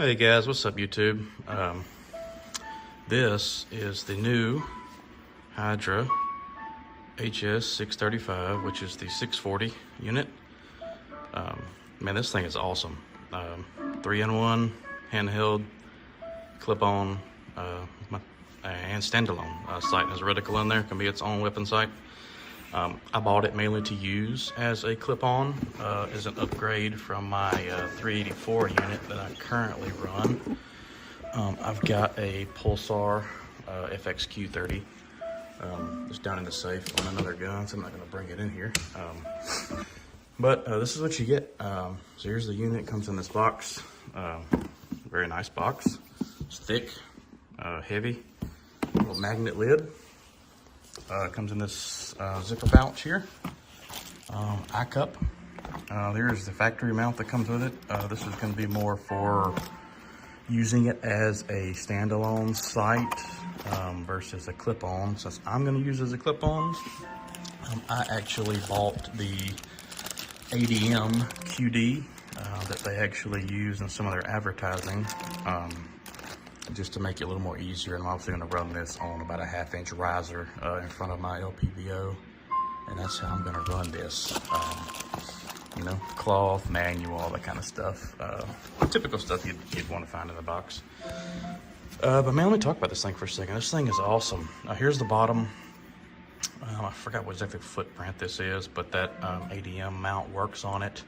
Hey guys, what's up YouTube? This is the new HYDRA HS635, which is the 640 unit. Man, this thing is awesome. 3-in-1, handheld, clip-on, and standalone. Sight has a reticle in there, can be its own weapon sight. I bought it mainly to use as a clip-on, as an upgrade from my 384 unit that I currently run. I've got a Pulsar FXQ30. It's down in the safe on another gun, so I'm not going to bring it in here. But this is what you get. So here's the unit. It comes in this box. Very nice box. It's thick, heavy, little magnet lid. Comes in this zipper pouch here. Eye cup. There's the factory mount that comes with it. This is going to be more for using it as a standalone sight versus a clip-on. Since I'm going to use it as a clip-on, I actually bought the ADM QD that they actually use in some of their advertising. Just to make it a little more easier. I'm obviously going to run this on about a 1/2-inch riser in front of my LPVO, and that's how I'm going to run this. You know, cloth, manual, all that kind of stuff. Typical stuff you'd want to find in the box. But man, let me talk about this thing for a second. This thing is awesome. Here's the bottom. I forgot what exactly footprint this is, but that ADM mount works on it.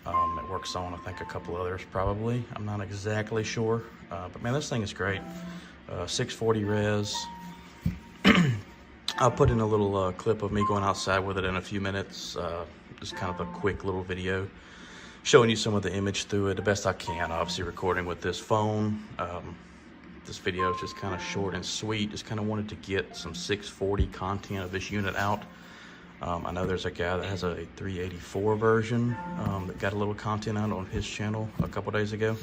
It works on, I think, a couple others probably. I'm not exactly sure. But man, this thing is great. 640 res. I'll put in a little clip of me going outside with it in a few minutes. Just kind of a quick little video showing you some of the image through it the best I can. Obviously recording with this phone. This video is just kind of short and sweet. Just kind of wanted to get some 640 content of this unit out. I know there's a guy that has a 384 version that got a little content out on his channel a couple days ago.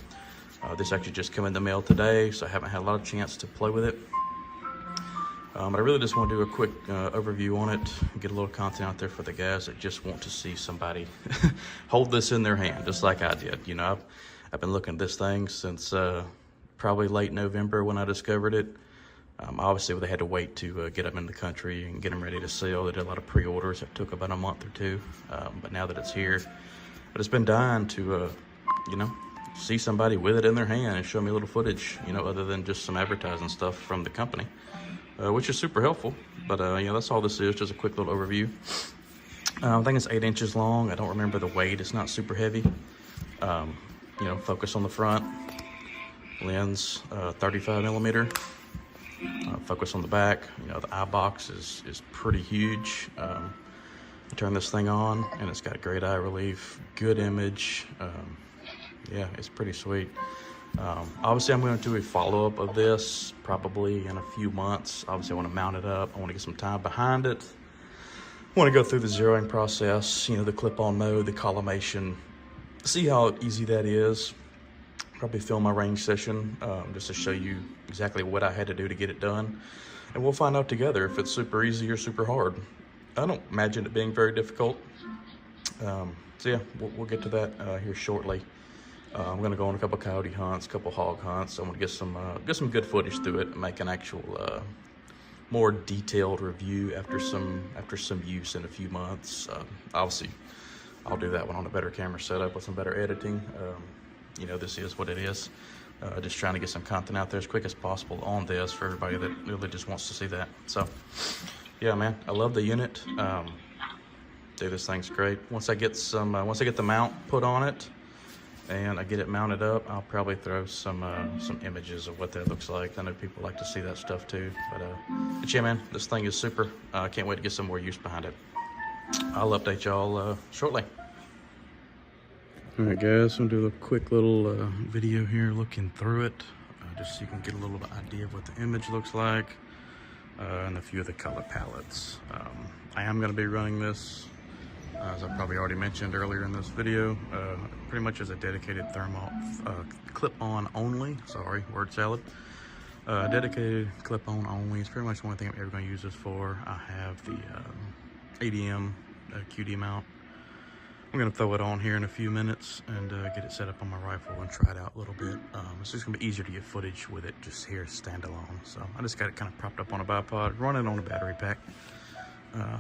This actually just came in the mail today, so I haven't had a lot of chance to play with it. But I really just want to do a quick overview on it, get a little content out there for the guys that just want to see somebody hold this in their hand, just like I did. You know, I've been looking at this thing since probably late November when I discovered it. Obviously, they had to wait to get them in the country and get them ready to sell. They did a lot of pre-orders. It took about a month or two. But now that it's here, but it's been dying to, you know, see somebody with it in their hand and show me a little footage, you know, other than just some advertising stuff from the company, which is super helpful. But, you know, that's all this is, just a quick little overview. I think it's 8 inches long. I don't remember the weight. It's not super heavy. You know, focus on the front. Lens, 35 millimeter. Focus on the back. You know, the eye box is pretty huge. You turn this thing on and it's got great eye relief, good image. Yeah, it's pretty sweet. Obviously, I'm going to do a follow-up of this probably in a few months. Obviously, I want to mount it up. I want to get some time behind it. I want to go through the zeroing process, you know, the clip-on mode, the collimation, see how easy that is. Probably film my range session just to show you exactly what I had to do to get it done. And we'll find out together if it's super easy or super hard. I don't imagine it being very difficult. So yeah, we'll get to that here shortly. I'm gonna go on a couple coyote hunts, a couple hog hunts. I'm gonna get some good footage through it and make an actual more detailed review after some use in a few months. Obviously, I'll do that one on a better camera setup with some better editing. You know, this is what it is. Just trying to get some content out there as quick as possible on this for everybody that really just wants to see that. So, yeah, man, I love the unit. Dude, this thing's great. Once I get the mount put on it and I get it mounted up, I'll probably throw some images of what that looks like. I know people like to see that stuff too. But yeah, man, this thing is super. I can't wait to get some more use behind it. I'll update y'all shortly. All right, guys, I'm gonna do a quick little video here looking through it, just so you can get a little idea of what the image looks like, and a few of the color palettes. I am gonna be running this, as I probably already mentioned earlier in this video, pretty much as a dedicated thermal clip-on only. Sorry, word salad. Dedicated clip-on only. It's pretty much the only thing I'm ever gonna use this for. I have the ADM QD mount. I'm gonna throw it on here in a few minutes and get it set up on my rifle and try it out a little bit. It's just gonna be easier to get footage with it just here standalone. So I just got it kind of propped up on a bipod, running on a battery pack.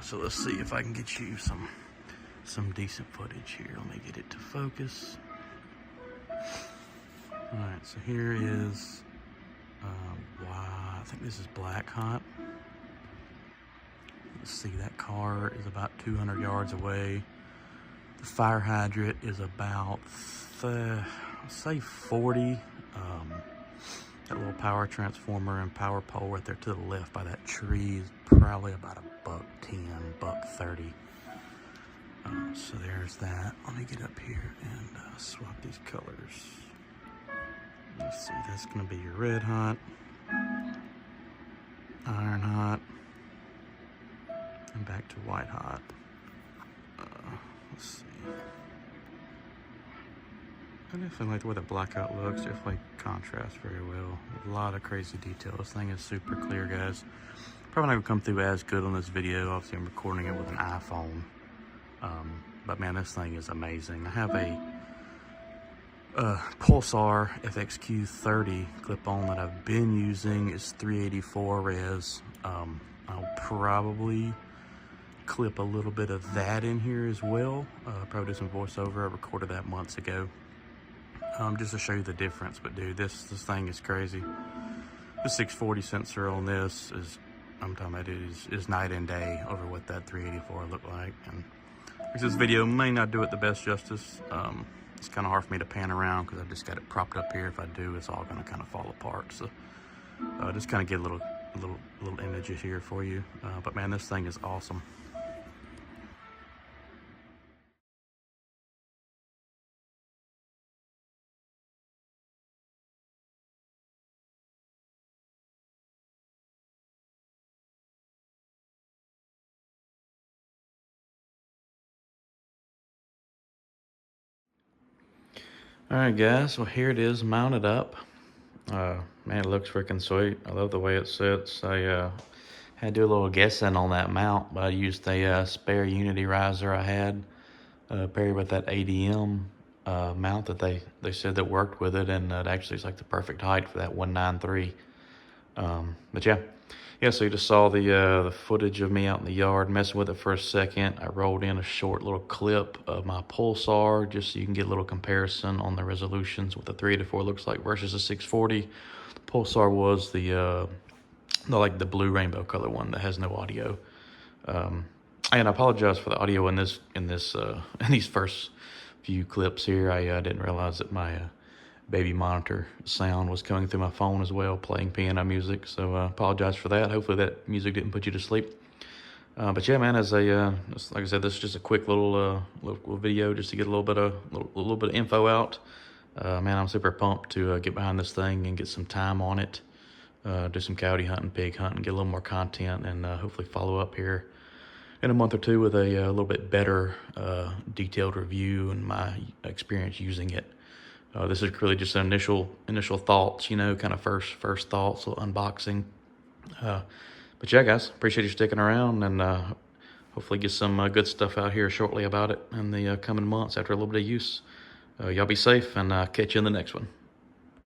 So let's see if I can get you some decent footage here. Let me get it to focus. All right, so here is, wow, I think this is Black Hot. Let's see, that car is about 200 yards away. The fire hydrant is about, say 40. That little power transformer and power pole right there to the left by that tree is probably about $110, $130. So there's that. Let me get up here and swap these colors. Let's see, that's gonna be your red hot, iron hot, and back to white hot. Let's see. I definitely like the way the blackout looks. Definitely contrasts very well. A lot of crazy detail. This thing is super clear, guys. Probably not gonna come through as good on this video. Obviously, I'm recording it with an iPhone. But man, this thing is amazing. I have a Pulsar FXQ30 clip-on that I've been using. It's 384 res. I'll probably clip a little bit of that in here as well. Probably do some voiceover. I recorded that months ago. Just to show you the difference. But dude, this thing is crazy. The 640 sensor on this is, I'm talking about it, is night and day over what that 384 looked like. And this video may not do it the best justice. It's kind of hard for me to pan around because I've just got it propped up here. If I do, it's all going to kind of fall apart. So just kind of get little images here for you. But man, this thing is awesome. All right, guys, well, here it is mounted up. Man, it looks freaking sweet. I love the way it sits. I had to do a little guessing on that mount, but I used a spare Unity riser I had paired with that ADM mount that they said that worked with it, and it actually is like the perfect height for that 193. But yeah, so you just saw the footage of me out in the yard messing with it for a second. I rolled in a short little clip of my Pulsar just so you can get a little comparison on the resolutions, what the 384 looks like versus the 640. The Pulsar was the blue rainbow color one that has no audio. And I apologize for the audio in these first few clips here. I didn't realize that my baby monitor sound was coming through my phone as well, playing piano music. So apologize for that. Hopefully that music didn't put you to sleep. But yeah, man, like I said, this is just a quick little video just to get a little bit of info out. Man, I'm super pumped to get behind this thing and get some time on it. Do some coyote hunting, pig hunting, get a little more content, and hopefully follow up here in a month or two with a little bit better detailed review and my experience using it. This is really just an initial thoughts, you know, kind of first thoughts, little unboxing. But yeah, guys, appreciate you sticking around, and hopefully get some good stuff out here shortly about it in the coming months after a little bit of use. Y'all be safe, and catch you in the next one.